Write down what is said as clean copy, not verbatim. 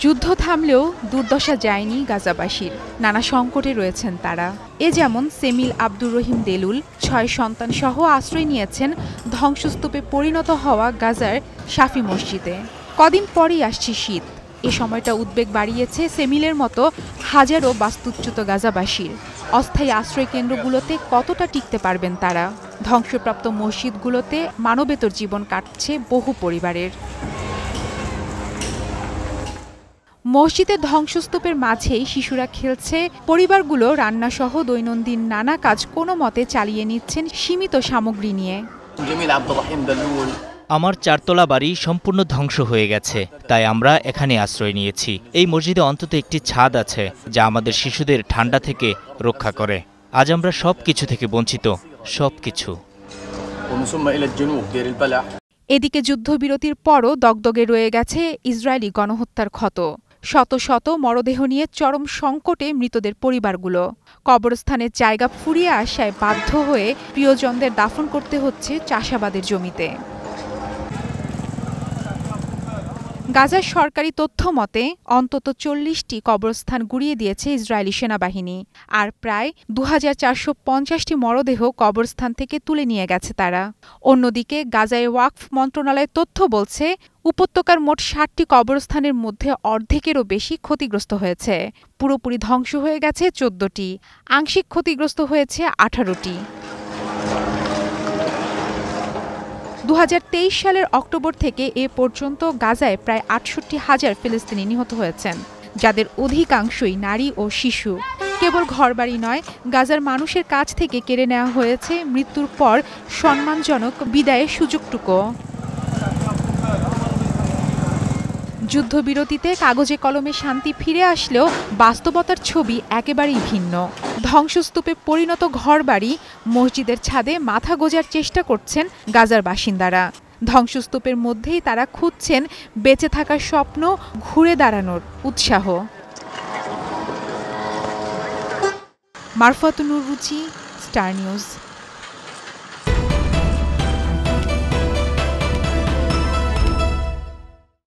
যুদ্ধ থামলেও দুর্দশা যায়নি গাজাবাসীর। নানা সংকটে রয়েছেন তারা। এ যেমন সেমিল আব্দুর রহিম দেলুল ৬ সন্তান সহ আশ্রয় নিয়েছেন ধ্বংসস্তূপে পরিণত হওয়া গাজার শাফি মসজিদে। কদিন পরই আসছে শীত। এ সময়টা উদ্বেগ বাড়িয়েছে সেমিলের মতো হাজারো বাস্তুচ্যুত গাজাবাসীর। অস্থায়ী আশ্রয় কেন্দ্রগুলোতে কতটা টিকতে পারবেন তারা? ধ্বংসপ্রাপ্ত মসজিদগুলোতে মানবেতর জীবন কাটছে বহু পরিবারের। মসজিদের ধ্বংসস্তূপের মাঝেই শিশুরা খেলছে, পরিবারগুলো রান্নাসহ দৈনন্দিন নানা কাজ কোনো মতে চালিয়ে নিচ্ছেন সীমিত সামগ্রী নিয়ে। আমার ৪ তলা বাড়ি সম্পূর্ণ ধ্বংস হয়ে গেছে, তাই আমরা এখানে আশ্রয় নিয়েছি। এই মসজিদে অন্তত একটি ছাদ আছে যা আমাদের শিশুদের ঠান্ডা থেকে রক্ষা করে। আজ আমরা সবকিছু থেকে বঞ্চিত, সবকিছু। এদিকে যুদ্ধবিরতির পরও দগদগে রয়ে গেছে ইসরায়েলি গণহত্যার ক্ষত। শত শত মরদেহ নিয়ে চরম সংকটে মৃতদের পরিবারগুলো। কবরস্থানের জায়গা ফুরিয়ে আসায় বাধ্য হয়ে প্রিয়জনদের দাফন করতে হচ্ছে চাষাবাদের জমিতে। গাজার সরকারি তথ্য মতে অন্তত ৪০টি কবরস্থান গুঁড়িয়ে দিয়েছে ইসরায়েলি সেনাবাহিনী, আর প্রায় ২৪৫০টি মরদেহ কবরস্থান থেকে তুলে নিয়ে গেছে তারা। অন্যদিকে গাজায় ওয়াকফ মন্ত্রণালয়ের তথ্য বলছে, উপত্যকার মোট ৬০টি কবরস্থানের মধ্যে অর্ধেকেরও বেশি ক্ষতিগ্রস্ত হয়েছে। পুরোপুরি ধ্বংস হয়ে গেছে ১৪টি, আংশিক ক্ষতিগ্রস্ত হয়েছে ১৮টি। ২০২৩ সালের অক্টোবর থেকে এ পর্যন্ত গাজায় প্রায় ৬৮,০০০ ফিলিস্তিনি নিহত হয়েছেন, যাদের অধিকাংশই নারী ও শিশু। কেবল ঘরবাড়ি নয়, গাজার মানুষের কাছ থেকে কেড়ে নেওয়া হয়েছে মৃত্যুর পর সম্মানজনক বিদায়ের সুযোগটুকু। যুদ্ধবিরতিতে কাগজে কলমে শান্তি ফিরে আসলেও বাস্তবতার ছবি একেবারেই ভিন্ন। ধ্বংসস্তূপে পরিণত ঘরবাড়ি, মসজিদের ছাদে মাথা গোঁজার চেষ্টা করছেন গাজার বাসিন্দারা। ধ্বংসস্তূপের মধ্যেই তারা খুঁজছেন বেঁচে থাকার স্বপ্ন, ঘুরে দাঁড়ানোর উৎসাহ। মারফাতুন নুর রুচি, স্টার নিউজ।